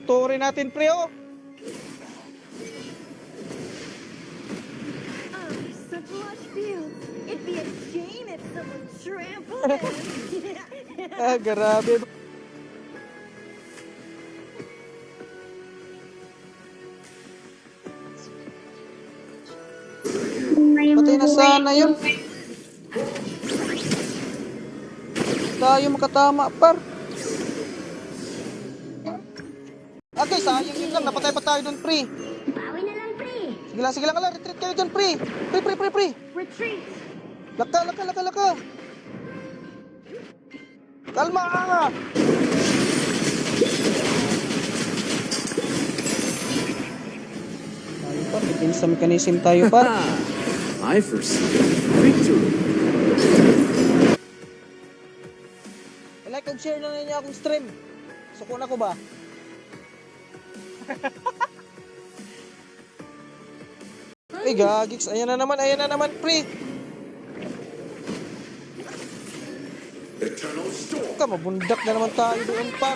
Turin natin, pre, oh. Such lush fields. It'd be a shame if someone trampled it. Ah, grabe. Patay na sana yun. Tayo makatama, par. Okay, sayang yun lang. Napatay pa tayo dun, pre. Bawi na lang, pre. Sige lang. Retreat kayo dyan, pre. Pre. Retreat. Laka. Kalma! Tayo pa, may sa mechanism tayo pa. I foresee victory. Like and share na ninyo akong stream. Suko na ko ba? Ay, gagiks. Ayan na naman, pre. Eternal storm. Mabundak na naman tayo doon, par.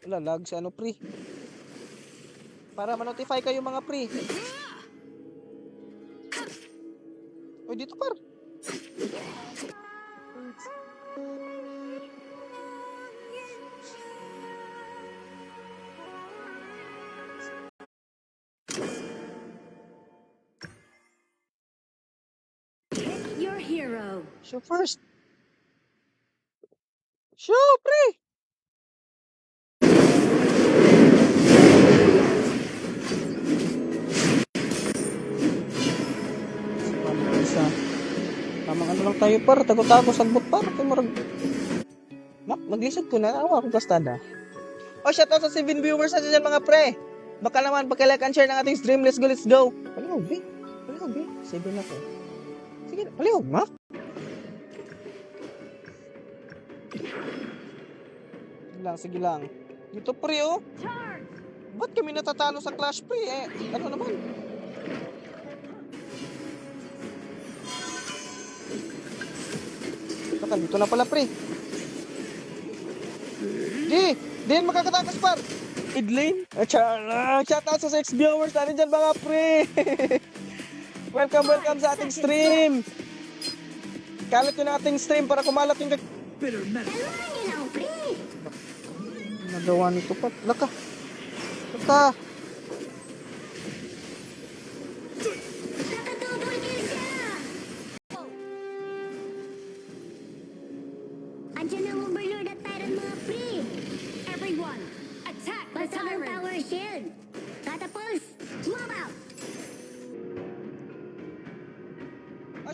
Wala, lag sa ano, pre. Para ma-notify kayo, mga pre. Uy, dito, par. Your hero. Show first. Show, pre. Isa. Tamang ano lang tayo, par. Tago-tago, sagbot, par. Kaya marag... Mag-lisod ko na. Awa akong kastada. Oh, shoutout sa 7 viewers natin dyan, mga pre. Baka naman, pag-like and share ng ating stream. Let's go. Palihog, B. 7 na ko. Sige, palihog, ma. Sige lang. Dito, pre, oh. Ba't kami natatalo sa Clash, pre? Ano naman? Baka dito na pala, pre. Din makakatakas, par. Idlane? Shoutout sa 6 viewers natin dyan, mga pre. Welcome sa ating stream. Kalat yun ang ating stream para kumalat yung... Bitter metal. Nagawa nito pa. Laka. Andiyan ang overlord at tyrant, mga pre. Everyone, attack the tyrant. Tower shield. Catapults, mob out.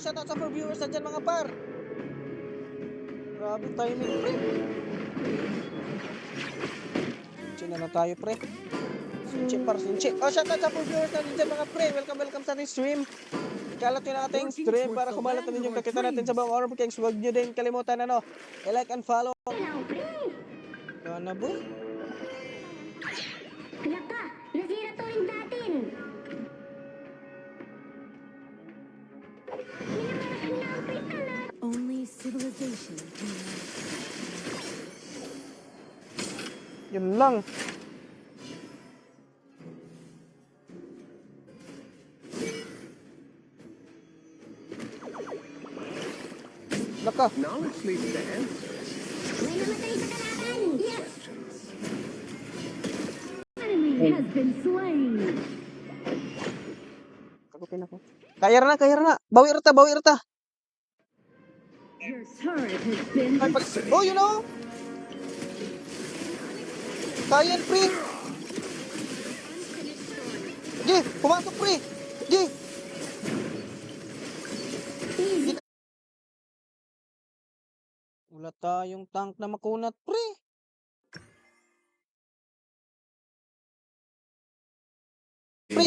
Shoutout sa 4 viewers na dyan, mga par. Grabe timing, pre. Sino na tayo, pre? Sinchi. Shoutout sa 4 viewers na dyan, mga pre. Welcome sa ating stream. Kalat yun ang ating stream para kumalat na yung kakita natin sa buong Honor Kings. Huwag nyo din kalimutan, i-like and follow. Ano, boy? Laka, nasira to rin natin. Only civilization can Yun lang. Laka. Knowledge leads to answers. may namatay sa kalaban. Yes. Enemy has been slain. Kagutin ako. Kaya na. Bawi rata. Your turret has been Oh, you know? Kaya, pre. Pumasok, pre. Wala tayong tank na makunat, pre.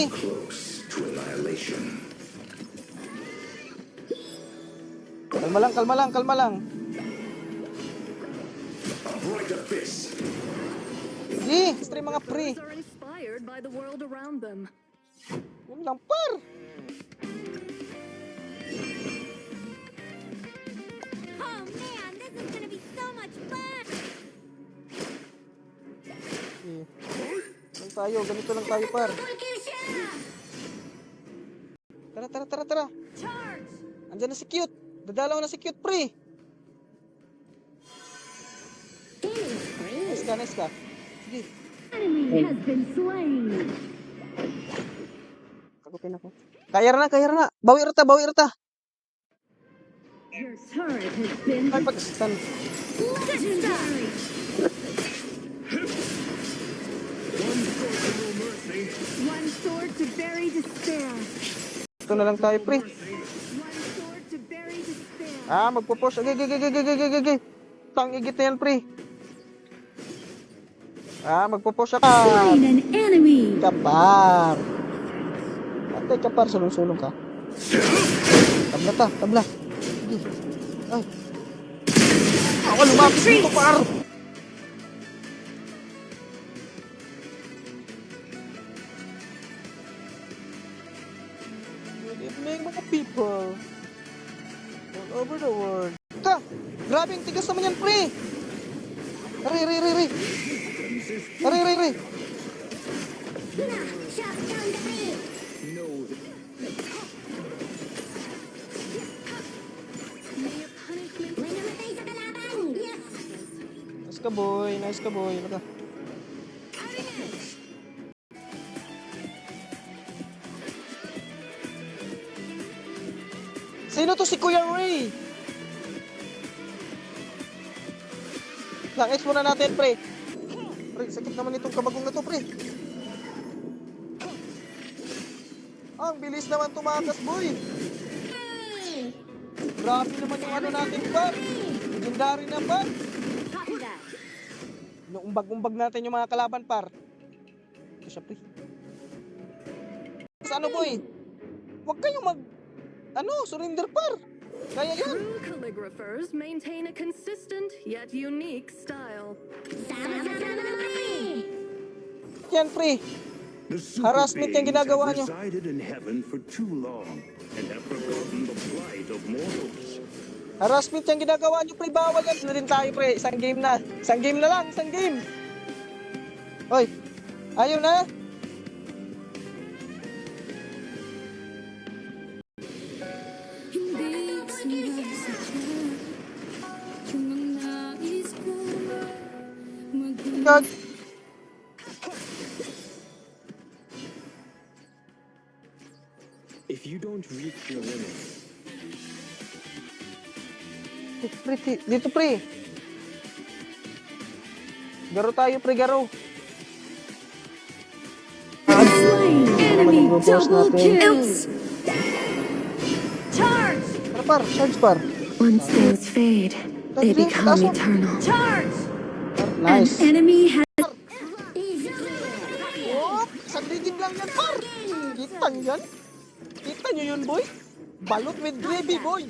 Close to annihilation. Kalma lang. A bright abyss. Stream mga pre. Are inspired by the world around them. Yun lang, par. Oh man, this is gonna be so much fun! Lang tayo, ganito lang tayo, par. Double kill siya! Tara. Charge! Andyan na si Cute. Dadalaw na si Cute, pre. Killing spree. Nice ka. Sige, Enemy has been slain. kagupin ako. Kaya na. Bawi rata. Your turret has been Ay, pag-stun. legendary. One sword to bury despair. Ito na lang tayo, pre. One sword to bury despair. Magpo-push. Okay. Tangigit na yan, pre. Magpo-push ako. Slain an enemy. Kapar. Atay, kapar. Sulong-sulong ka. Tabla. Sige. Ay. Ako lumapit dito, par. Good evening, mga people. All over the world. Grabe yung tigas naman yan, pre. Aray. Shut down the tree! May a punishment. May namatay sa kalaban! Yes! Nice ka, boy. Baka. Sino to si Kuya Ray? Lang, muna natin, pre. Pre, sakit naman itong kabagong na to, pre. Ang bilis naman tumakas, boy. Grabe naman yung ano natin, par. Legendary na, par. Copy that. Umbag natin yung mga kalaban, par. Ito siya, pre. Sa ano, boy? Huwag kayong surrender, par. Kaya yan. True calligraphers maintain a consistent yet unique style. Sama-sama mga pre! Yan, pre. The Harassment yung ginagawa have nyo. resided in heaven for too long and have forgotten the plight of mortals. Harassment yung ginagawa nyo, pre. Bawal yan. Na rin tayo, pre. Isang game na lang. Isang game. Hoy. Ayaw na. Gag. If you don't reach your limit, Pre, dito, pre. Garo tayo, pre. Garo. Slain enemy Mag-boss double natin. kills. Charge! Tara, par. Charge, par. Once things fade, they Dali, become taas mo. eternal. Charge! Par, nice. An enemy has Easy! Oh, saglitin lang yan, par. Kita nyo yan? Kita nyo yun, boy? Balot with gravy, boy.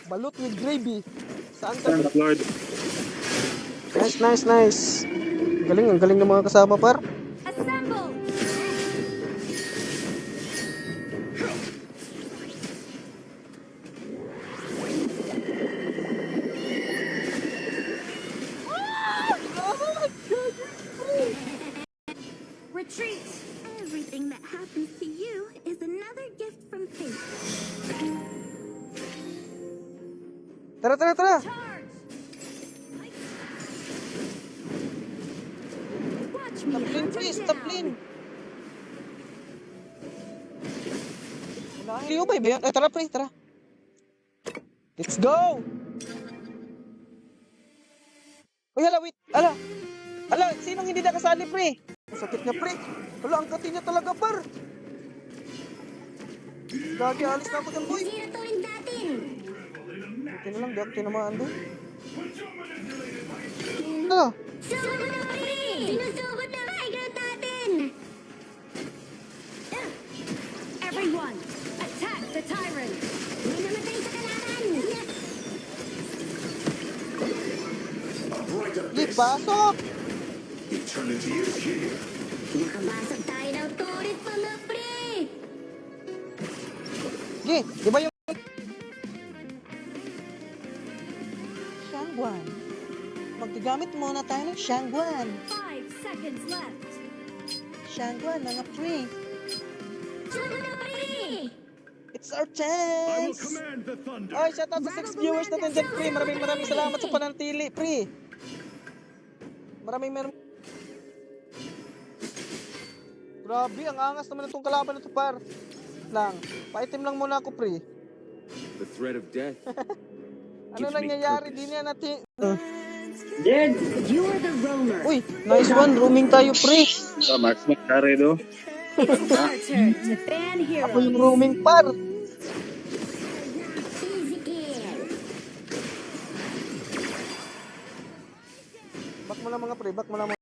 Balot with gravy. Saan ka? Lord. Nice. Ang galing ng mga kasama, par. assembled. Retreat! Everything that happens to you is another gift from fate. Tara. Charge! Watch me Stop lane, hunt please. him Stop down. lane. Liyo ba yun? Tara, pre. Tara. Let's go! Uy, hala, wait. Hala, sinong hindi nakasali, pre? Sakit niya, pre. Hala, ang kati niya talaga, par. Gagi, alis na ako dyan, boy. Sino to rin natin? Ito na lang, di ako tinamaan doon. Hala, Sugod na pre! Sinusugod na high ground natin! Everyone, attack the tyrant! May namatay sa kalaban! Yes! A bright di abyss. pasok. Eternity is here. Nakabasag tayo ng turret mga pre! Gi, di ba yung... Shangguan, Gamit muna tayo ng Shangguan. 5 seconds left. Shangguan, mga pre. Sumunod na pre! It's our I will chance! command the thunder. Oy, shoutout sa 6 viewers natin dyan, pre. Maraming salamat sa panantili, pre. Maraming Grabe, ang angas naman itong kalaban na to, par. Lang, paitim lang muna ako, pre. The threat of death. Ano nangyayari? Di niya natin... You are the roamer. Uy, nice one. Roaming tayo, pre. Max Macaredo. It's our turn to ban Ako heroes. yung roaming, par. Easy kill. Back mo na mga pre, back mo na mga.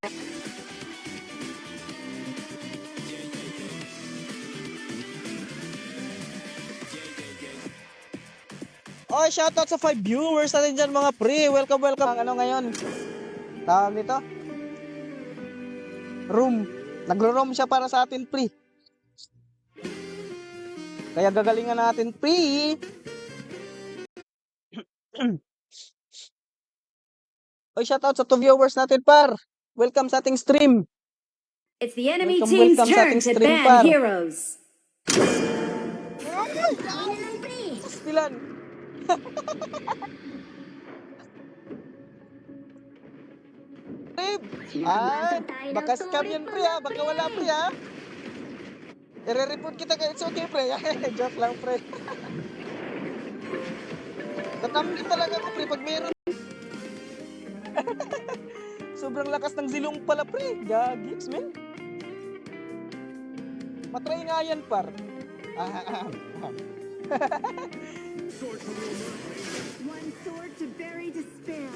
Oy, shoutout sa 5 viewers natin dyan mga pre. Welcome. Ang ano ngayon? Tawag nito? Room. Nagro-roam siya para sa atin, pre. Kaya gagalingan natin, pre. Oy, shoutout sa 2 viewers natin, par. Welcome sa ating stream. It's the enemy Welcome, team's welcome sa turn ating to stream, ban par. heroes. Pilan. Ay, baka scam yan, pre, ha? Baka wala, pre, ha? I-report kita kaya it's okay, pre. Joke lang, pre. Tatamdi talaga ako, pre, pag meron. Sobrang lakas ng zilong pala, pre. Gagiks, man. Matry nga yan, par. One sword to bury despair.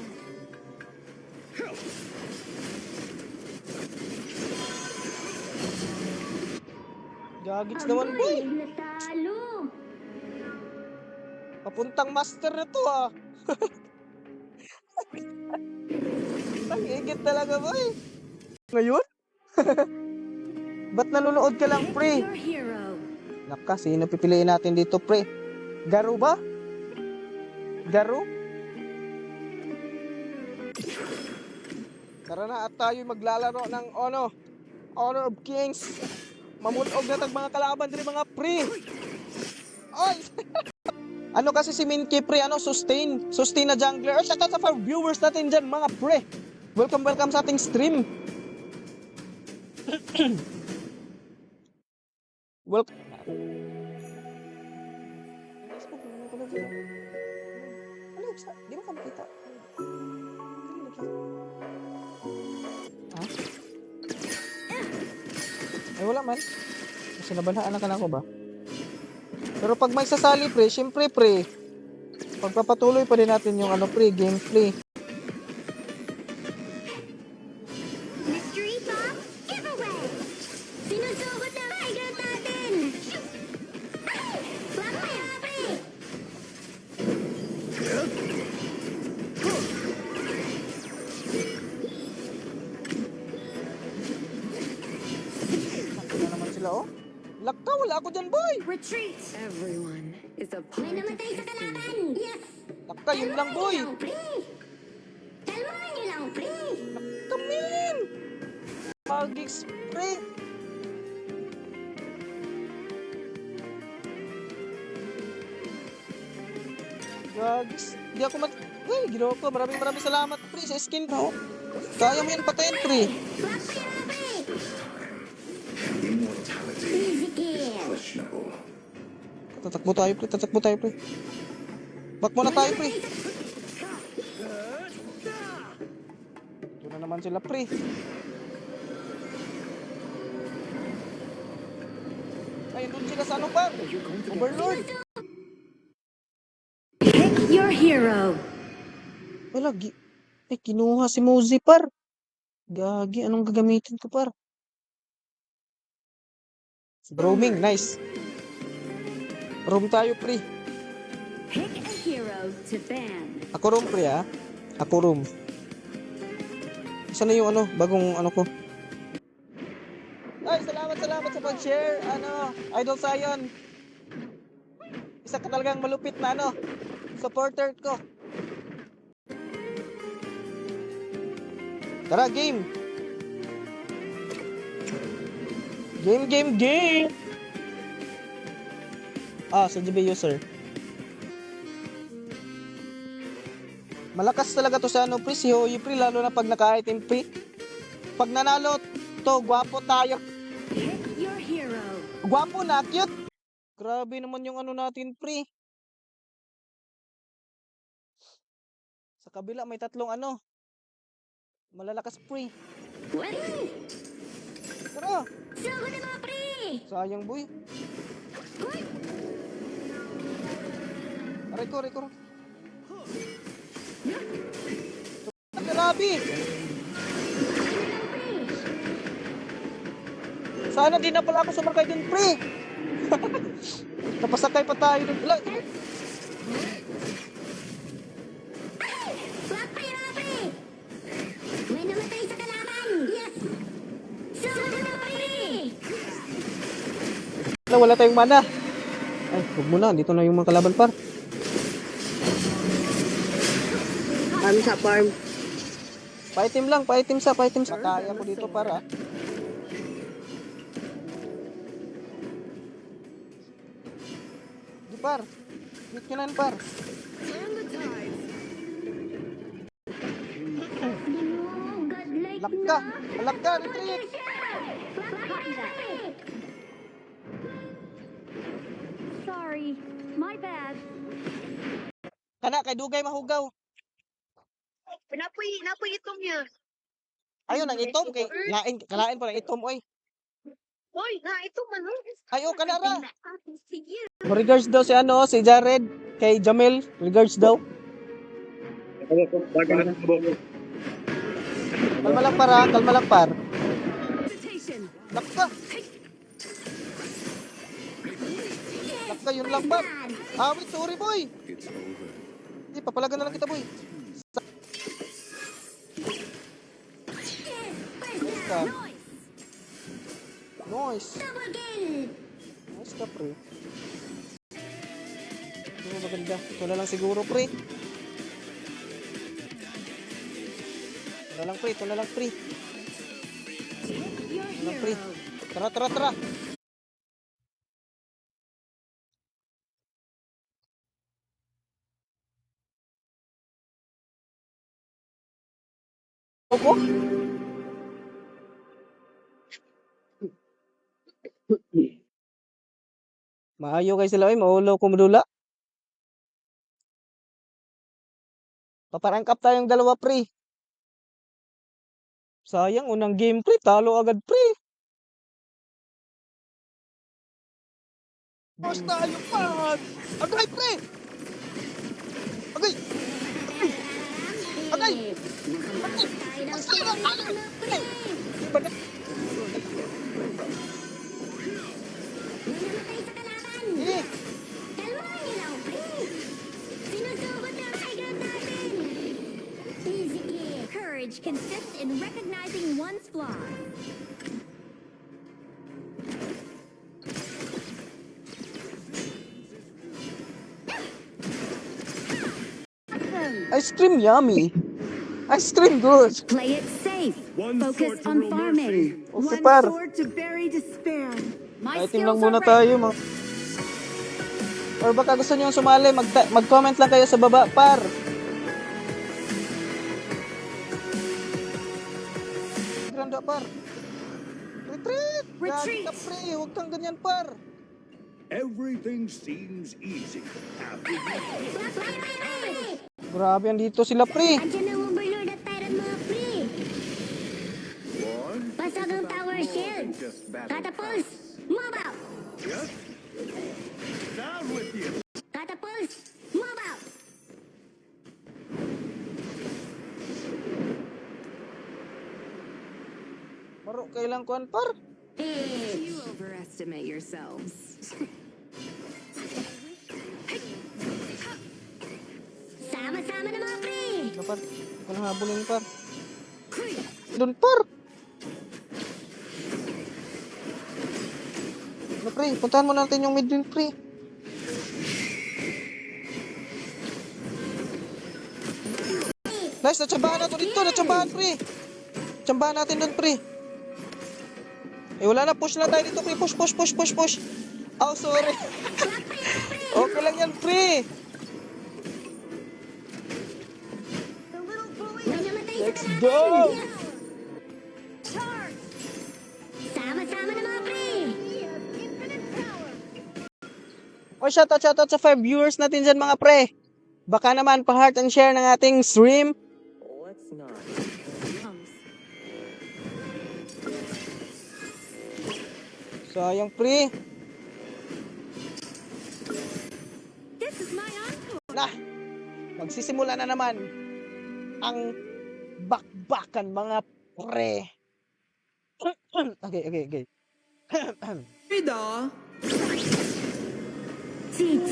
Gagiks naman, boy. Natalo. Papuntang master na to, ha. Tangigit talaga, boy. Ngayon? Ba't nanonood ka lang, pre? Your hero. Naka, sino pipiliin natin dito, pre? Garu ba? Garu? Tara na at tayo maglalaro ng Honor of Kings. Mamunog na tag mga kalaban din mga pre. Oy! Ano kasi si Minky, pre? Sustain na jungler. Oh, shoutout sa 4 viewers natin dyan, mga pre. Welcome sa ating stream. Welcome. Ano? Di mo ka makita? Ha? Ay, wala man. Kasi nabanhaan ka na ako ba? Pero pag may sasali, pre, syempre, pre, pagpapatuloy pa din natin yung pre, gameplay. Mystery box giveaway. Sinusugot na migrant natin. Wag mo yan, pre. Ano naman sila, oh? Lakka, wala ako dyan, boy! Retreat. Everyone is a May part of namatay sa history. kalaban. Yes. Lakka, yun lang, boy! Kalmahan niyo lang, pre. Kalmahan niyo lang, pre. Kamin! Magics, pre! Gagis, di ako Uy, ginawa ko. Maraming salamat, pre, sa skin ko. Kaya mo yan patayin, pre. Wag mo yan, pre. Immortality Easy kill. questionable. Tatakbo tayo, pre. Back muna tayo, pre. Ito na naman sila, pre. Ay, doon sila sa ano pa? Overlord. Pick your hero. Wala, ay, kinuha si Mozi, par. Gagi, anong gagamitin ko, par? Roaming, nice. Roam tayo, pre. Pick a hero to ban. Ako roam, pre, ha? Ako roam. Isa na yung bagong ko. Ay, salamat sa pag-share. Idol Zion. Isa ka talagang malupit na supporter ko. Tara, game. Game. Sa GB user. Malakas talaga to sa pre, si Hoyi pre, lalo na pag naka-item pre. Pag nanalo to, gwapo tayo. Pick your hero. Gwapo na, cute. Grabe naman yung natin pre. Sa kabila may tatlong malalakas pre. Ready? Tara. Sugod na mga pre! Sayang boy. Hoy! Aray ko. Grabe. Sana di na pala ako sumakay dun, pre. Napasakay pa tayo dun. Ala, Black pre mga pre! May namatay sa kalaban! Yes! Sugod na mga pre! wala tayong mana. Ay, huwag mo na. Dito na yung mga kalaban, par. Kami sa farm. Pa-item lang. Kaya ko dito, para. Di, par. Hit nyo na yun, par. Turn the tides. Oh, godlike Alak ka, retreat. Sorry, my bad. Kana, kay Dugay mahugaw. Napoy itong niya. Ayun, ang itom. Kalain pa ng itom, oy. Hoy, ito man. Ayo, kana ra. Sige. Regards daw si Jared. Kay Jamel. Regards daw. Kalma lang, par. Meditation. Lakka, yun lang, par. Wait, sorry, boy. It's over. Hindi, papalagan na lang kita, boy. Nice. Double kill. Nice ka, pre. Ito mo maganda. Ito na lang siguro, pre. Ito na lang, pre. Your Pre. hero. Tara. Opo? Maayo kay sila, maulo kumudula. Paparangkap tayong dalawa, pre. Sayang, unang game, pre. Talo agad, pre. Boss tayo, pan! Agay, pre! Agay! Namatay sa kalaban! Eh, Kalmahan niyo lang, pre! Sinusugod na ang high ground natin! Easy kid. Courage consists in recognizing one's flaws. ice cream yummy. Ice cream good. Play it safe. One Focus sword to on rule farming. Okay, par. to bury despair. My Item lang skills muna are tayo, ready. Or baka gusto niyo sumali, mag-comment lang kayo sa baba, par. Granda, par. Retreat! Retreat! Gagi ka, pre. Huwag kang ganyan, par. Everything seems easy after you Grabe, andito sila, pre. Andiyan ang overlord at tyrant mga pre. one. Basag ang tower shield. Just battle. Catapults, move out. Yes? Down with you. Catapults, move out. Maro, kailang kuan, par. You overestimate yourselves. Sama-sama na mga pre. Dapat, kung habulin, par. Doon, par. Ano, pre? Puntahan mo natin yung mid lane, pre. Nice, natsabahan na to dito. Natsabahan, pre. Tsambahan natin doon, pre. Eh, wala na. Push na tayo dito, pre. Push. Oh, sorry. Okay lang yan, pre. May namatay Let's sa go! Charge! Sama-sama na mga pre! O, shoutout sa 5 viewers natin dyan, mga pre. Baka naman pa-heart and share ng ating stream. Let's not. Sayang, pre. This is my encore! Na, magsisimula na naman ang bakbakan, mga pre. Okay. GG!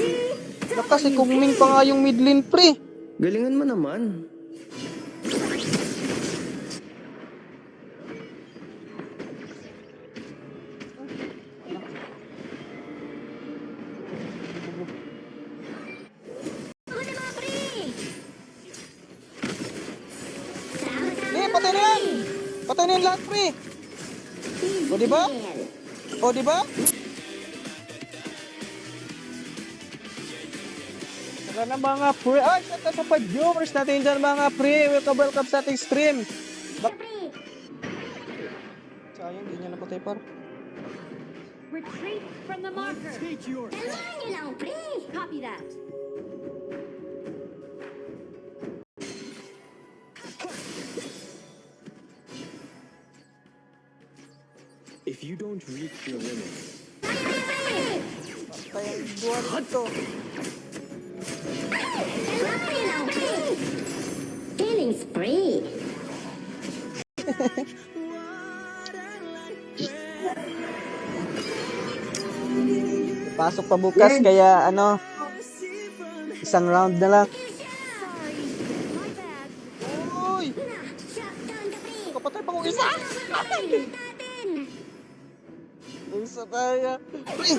Kasi kuming pa nga yung mid lane, pre. Galingan mo naman. Ako na mga pre! Sama-sama Eh, na patay na mga yan. Patay na yan lahat, pre. O, diba? O, diba? Tara na, mga pre. Ay, shoutout sa 5 viewers natin dyan, mga pre. Welcome sa ating stream. pre! Sayang, di niya napatay, par. Retreat from the marker. Kalmahan niyo lang, pre! Copy that. If you don't reach your limit, Patay ang duwan ito. Kalmahan niyo lang, pre! Killing spree! Pasok pa bukas, kaya ano, isang round na lang. Sorry, my bad. Uy! Shutdown ka, pre! Kapatay pa kong isa! Natin! Isa tayo. Pre!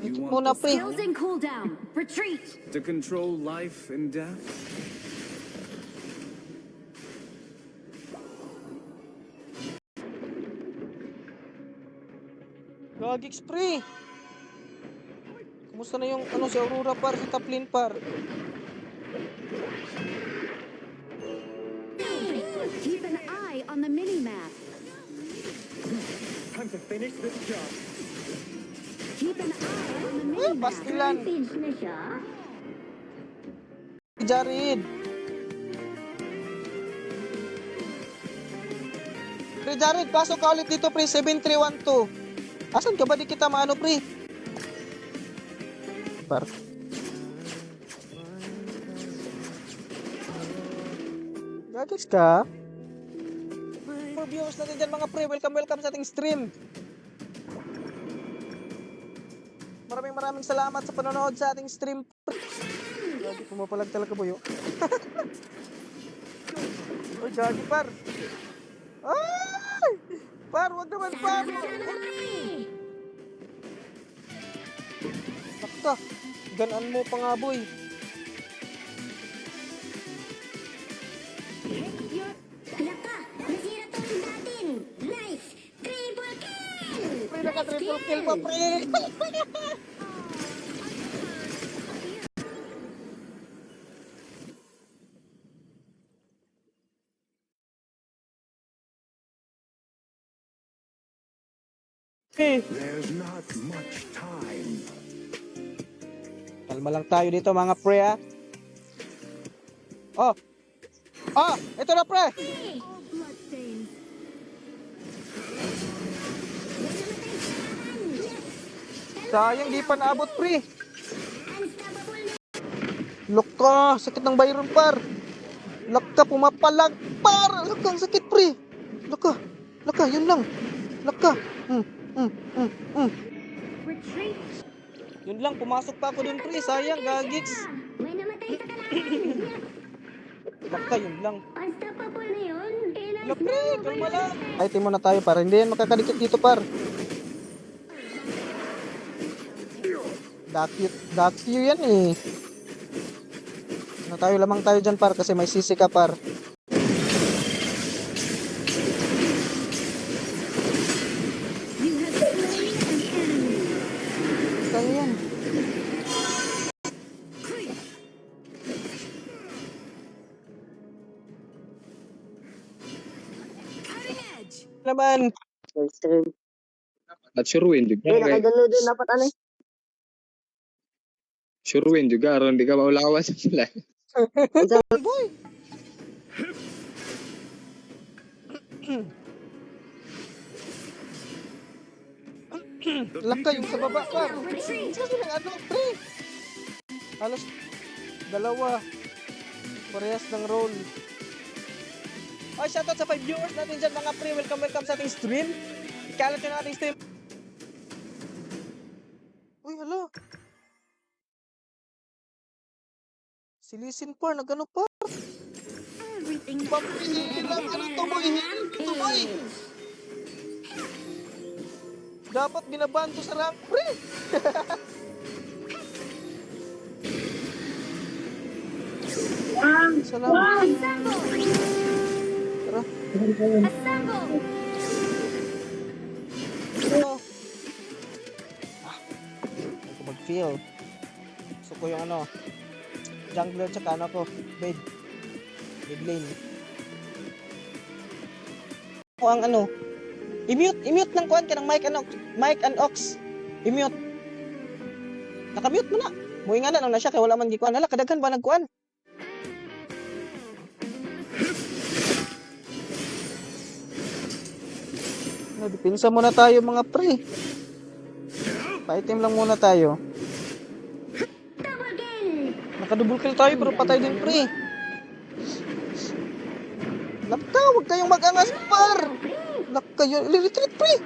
you Ito want muna, pre. Skills in cooldown. Retreat. to control life and death? Gagix, pre! Kumusta na yung ano, si Aurora, par? Si Taplin, par? Keep an eye on the mini-map. Time to finish this job. Keep an eye on the Eh, mini-map. pastilan. Pinch na siya. Jared! Pre, Jared, pasok ka ulit dito, pre. 7312. Asan ka ba? Di kita maano, pre? Par. Gagix ka? For viewers natin dyan, mga pre, welcome sa ating stream. Maraming salamat sa panonood sa ating stream. Gagi, pumapalag talaga boyo. Oy, gagi, par. Ay! Par, wag naman, par. Sama-sama na, pre! Sakta, ganaan mo pa nga, boy. Laka! Nasira tong natin! Nice! Triple kill! Pre, naka-triple kill pa, pre. There's not much time. Kalma lang tayo dito, mga pre, ha. Oh! Ah! Ito na, pre! All bloodstains. Sayang, di pa naabot, pre. Unstoppable na! Laka, sakit ng Byron, par. Laka, pumapalag, par. Laka, ang sakit, pre. Laka, yun lang. Laka. Retreat. Yun lang, pumasok pa ako dun, pre. Sayang, gagix. May namatay sa kalaban! Laka, yun lang. Unstoppable na yun! La, pre, kalma lang. Ay, timo na tayo, par. Hindi yan makakadikit dito, par. Dakyo yan, eh. Ano tayo, lamang tayo dyan, par, kasi may sisi ka, par. Naman. Stream. At Sherwin juga. Hindi, nakadownload din dapat ano eh. Sherwin juga aron di ka maulawas sila. Boy. Laka yung sa baba par. Sabi ng ano, pre. Halos dalawa. Parehas ng roll. Ay, shoutout sa 5 viewers natin dyan mga pre. Welcome sa ating stream. Ikalat yun ang ating stream. Uy, hala. Si Lisin par, nagano par. Everything Papilang, ano to boy? Ito boy. Dapat binaban to sa rank pre. Salamat. Assemble! Tara. Assemble! Ano? Ako mag-feel. Gusto ko yung ano, jungler tsaka ano ko, mid lane. O ang ano, i-mute ng kuhan ka ng mic and aux. I-mute. Naka-mute mo na. Muinga na na siya kay wala man gikuan. Hala, kadaghan ba nagkuhan? Dipinsa muna tayo mga pre. Pa-item lang muna tayo. Double kill! Nakadouble kill tayo pero patay din pre. Naka, huwag kayong mag-angas par. Naka kayo, retreat pre.